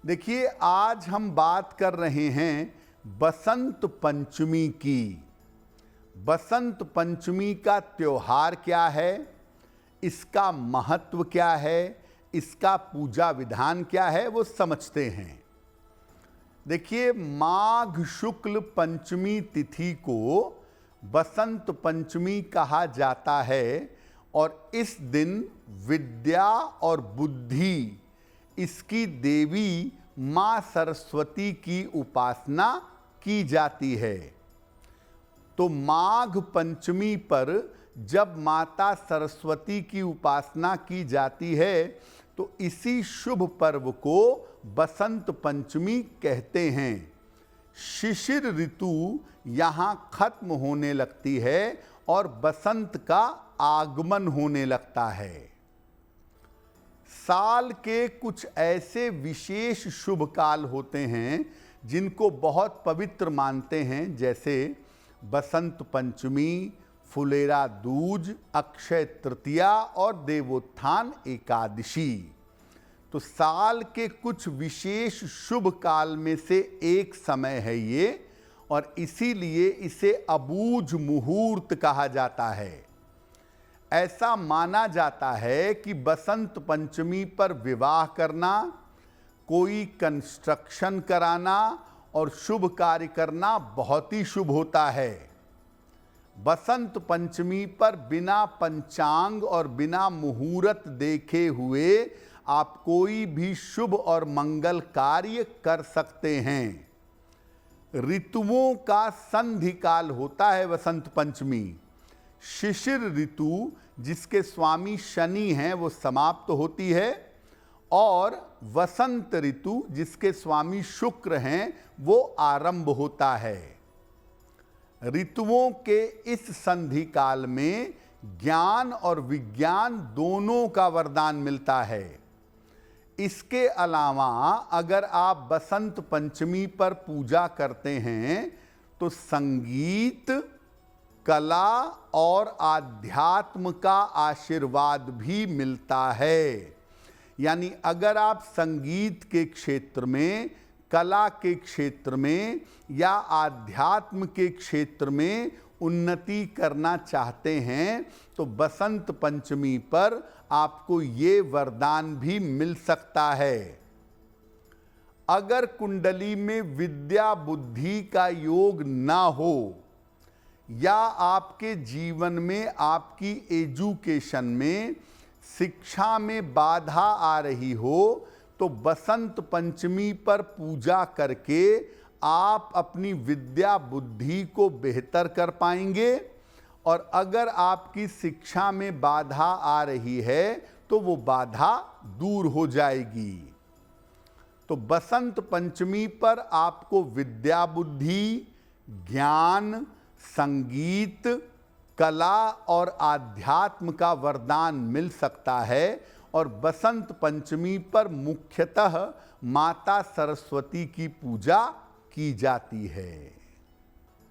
देखिए, आज हम बात कर रहे हैं बसंत पंचमी की। बसंत पंचमी का त्योहार क्या है, इसका महत्व क्या है, इसका पूजा विधान क्या है, वो समझते हैं। देखिए, माघ शुक्ल पंचमी तिथि को बसंत पंचमी कहा जाता है और इस दिन विद्या और बुद्धि, इसकी देवी माँ सरस्वती की उपासना की जाती है। तो माघ पंचमी पर जब माता सरस्वती की उपासना की जाती है तो इसी शुभ पर्व को बसंत पंचमी कहते हैं। शिशिर ऋतु यहाँ खत्म होने लगती है और बसंत का आगमन होने लगता है। साल के कुछ ऐसे विशेष शुभ काल होते हैं जिनको बहुत पवित्र मानते हैं, जैसे बसंत पंचमी, फुलेरा दूज, अक्षय तृतीया और देवोत्थान एकादशी। तो साल के कुछ विशेष शुभ काल में से एक समय है ये, और इसीलिए इसे अबूझ मुहूर्त कहा जाता है। ऐसा माना जाता है कि बसंत पंचमी पर विवाह करना, कोई कंस्ट्रक्शन कराना और शुभ कार्य करना बहुत ही शुभ होता है। बसंत पंचमी पर बिना पंचांग और बिना मुहूर्त देखे हुए आप कोई भी शुभ और मंगल कार्य कर सकते हैं। ऋतुओं का संधि काल होता है बसंत पंचमी। शिशिर ऋतु, जिसके स्वामी शनि हैं, वो समाप्त होती है और वसंत ऋतु, जिसके स्वामी शुक्र हैं, वो आरंभ होता है। ऋतुओं के इस संधि काल में ज्ञान और विज्ञान दोनों का वरदान मिलता है। इसके अलावा अगर आप बसंत पंचमी पर पूजा करते हैं तो संगीत, कला और आध्यात्म का आशीर्वाद भी मिलता है। यानी अगर आप संगीत के क्षेत्र में, कला के क्षेत्र में या आध्यात्म के क्षेत्र में उन्नति करना चाहते हैं तो बसंत पंचमी पर आपको ये वरदान भी मिल सकता है। अगर कुंडली में विद्या बुद्धि का योग ना हो या आपके जीवन में, आपकी एजुकेशन में, शिक्षा में बाधा आ रही हो, तो बसंत पंचमी पर पूजा करके आप अपनी विद्या बुद्धि को बेहतर कर पाएंगे। और अगर आपकी शिक्षा में बाधा आ रही है तो वो बाधा दूर हो जाएगी। तो बसंत पंचमी पर आपको विद्या बुद्धि, ज्ञान, संगीत, कला और आध्यात्म का वरदान मिल सकता है। और बसंत पंचमी पर मुख्यतः माता सरस्वती की पूजा की जाती है।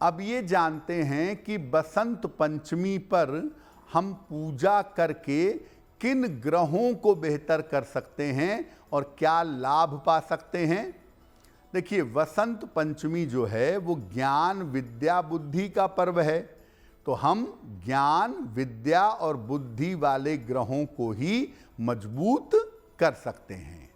अब ये जानते हैं कि बसंत पंचमी पर हम पूजा करके किन ग्रहों को बेहतर कर सकते हैं और क्या लाभ पा सकते हैं। देखिए, वसंत पंचमी जो है वो ज्ञान, विद्या, बुद्धि का पर्व है। तो हम ज्ञान, विद्या और बुद्धि वाले ग्रहों को ही मजबूत कर सकते हैं।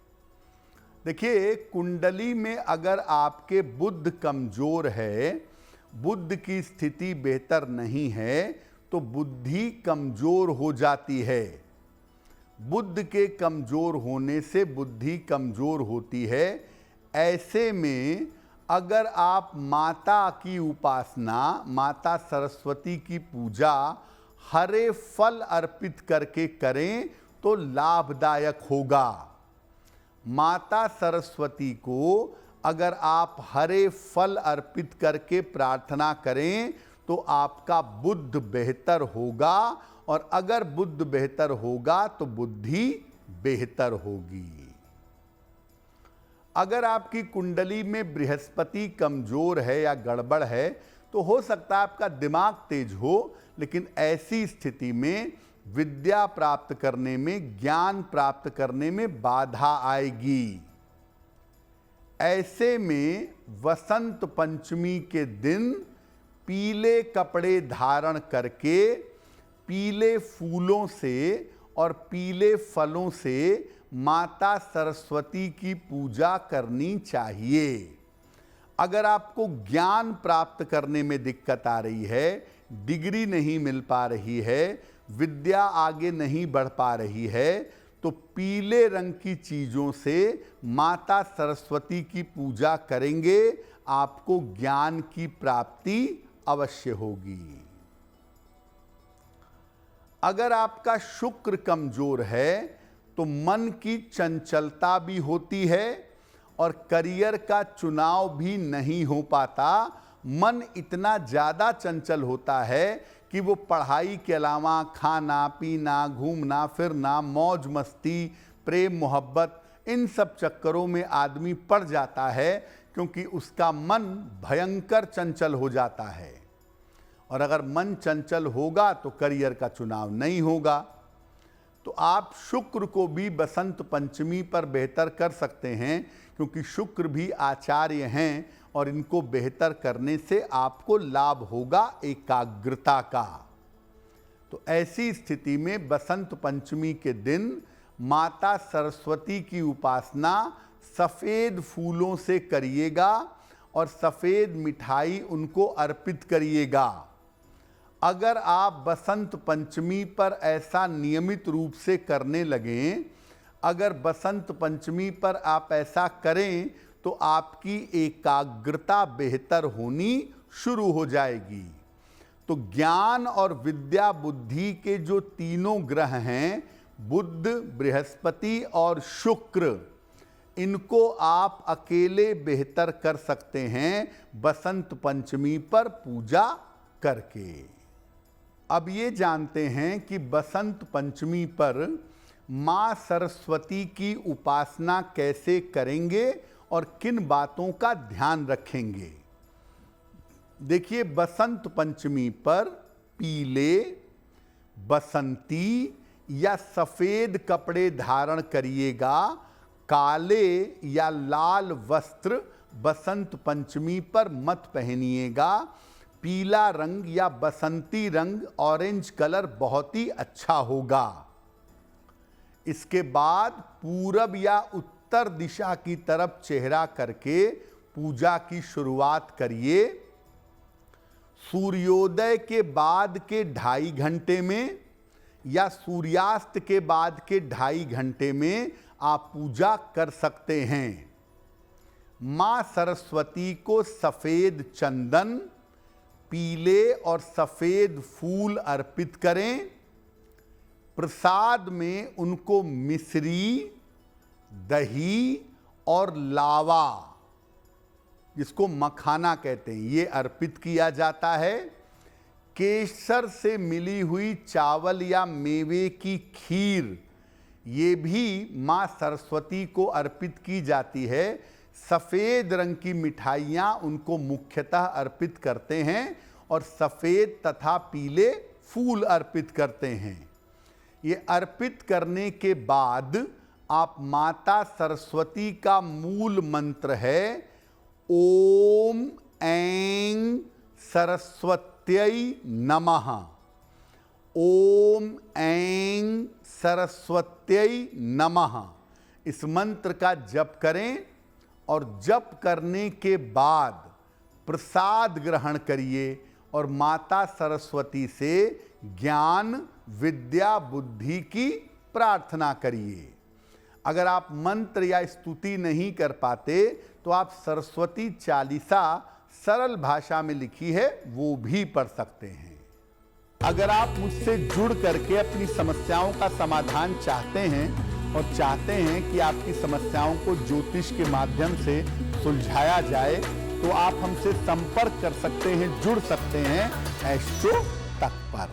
देखिए, कुंडली में अगर आपके बुध कमजोर है, बुध की स्थिति बेहतर नहीं है, तो बुद्धि कमजोर हो जाती है। बुध के कमजोर होने से बुद्धि कमजोर होती है। ऐसे में अगर आप माता की उपासना, माता सरस्वती की पूजा हरे फल अर्पित करके करें तो लाभदायक होगा। माता सरस्वती को अगर आप हरे फल अर्पित करके प्रार्थना करें तो आपका बुद्ध बेहतर होगा, और अगर बुद्ध बेहतर होगा तो बुद्धि बेहतर होगी। अगर आपकी कुंडली में बृहस्पति कमजोर है या गड़बड़ है तो हो सकता है आपका दिमाग तेज हो, लेकिन ऐसी स्थिति में विद्या प्राप्त करने में, ज्ञान प्राप्त करने में बाधा आएगी। ऐसे में वसंत पंचमी के दिन पीले कपड़े धारण करके पीले फूलों से और पीले फलों से माता सरस्वती की पूजा करनी चाहिए। अगर आपको ज्ञान प्राप्त करने में दिक्कत आ रही है, डिग्री नहीं मिल पा रही है, विद्या आगे नहीं बढ़ पा रही है, तो पीले रंग की चीजों से माता सरस्वती की पूजा करेंगे, आपको ज्ञान की प्राप्ति अवश्य होगी। अगर आपका शुक्र कमजोर है तो मन की चंचलता भी होती है और करियर का चुनाव भी नहीं हो पाता। मन इतना ज़्यादा चंचल होता है कि वो पढ़ाई के अलावा खाना पीना, घूमना फिरना, मौज मस्ती, प्रेम मोहब्बत, इन सब चक्करों में आदमी पड़ जाता है, क्योंकि उसका मन भयंकर चंचल हो जाता है। और अगर मन चंचल होगा तो करियर का चुनाव नहीं होगा। तो आप शुक्र को भी बसंत पंचमी पर बेहतर कर सकते हैं, क्योंकि शुक्र भी आचार्य हैं और इनको बेहतर करने से आपको लाभ होगा एकाग्रता का। तो ऐसी स्थिति में बसंत पंचमी के दिन माता सरस्वती की उपासना सफ़ेद फूलों से करिएगा और सफ़ेद मिठाई उनको अर्पित करिएगा। अगर आप बसंत पंचमी पर ऐसा नियमित रूप से करने लगें, अगर बसंत पंचमी पर आप ऐसा करें तो आपकी एकाग्रता बेहतर होनी शुरू हो जाएगी। तो ज्ञान और विद्या बुद्धि के जो तीनों ग्रह हैं, बुध, बृहस्पति और शुक्र, इनको आप अकेले बेहतर कर सकते हैं बसंत पंचमी पर पूजा करके। अब ये जानते हैं कि बसंत पंचमी पर माँ सरस्वती की उपासना कैसे करेंगे और किन बातों का ध्यान रखेंगे। देखिए, बसंत पंचमी पर पीले, बसंती या सफ़ेद कपड़े धारण करिएगा। काले या लाल वस्त्र बसंत पंचमी पर मत पहनिएगा। पीला रंग या बसंती रंग, ऑरेंज कलर बहुत ही अच्छा होगा। इसके बाद पूरब या उत्तर दिशा की तरफ चेहरा करके पूजा की शुरुआत करिए। सूर्योदय के बाद के 2.5 घंटे में या सूर्यास्त के बाद के 2.5 घंटे में आप पूजा कर सकते हैं। माँ सरस्वती को सफ़ेद चंदन, पीले और सफ़ेद फूल अर्पित करें। प्रसाद में उनको मिश्री, दही और लावा, जिसको मखाना कहते हैं, ये अर्पित किया जाता है। केसर से मिली हुई चावल या मेवे की खीर, ये भी माँ सरस्वती को अर्पित की जाती है। सफ़ेद रंग की मिठाइयाँ उनको मुख्यतः अर्पित करते हैं और सफ़ेद तथा पीले फूल अर्पित करते हैं। ये अर्पित करने के बाद आप माता सरस्वती का मूल मंत्र है ओम ऐं सरस्वत्यै नमः। ओम ऐं सरस्वत्यै नमः, इस मंत्र का जप करें और जप करने के बाद प्रसाद ग्रहण करिए और माता सरस्वती से ज्ञान, विद्या, बुद्धि की प्रार्थना करिए। अगर आप मंत्र या स्तुति नहीं कर पाते तो आप सरस्वती चालीसा सरल भाषा में लिखी है, वो भी पढ़ सकते हैं। अगर आप मुझसे जुड़ करके अपनी समस्याओं का समाधान चाहते हैं और चाहते हैं कि आपकी समस्याओं को ज्योतिष के माध्यम से सुलझाया जाए, तो आप हमसे संपर्क कर सकते हैं, जुड़ सकते हैं एस्ट्रो तक पर।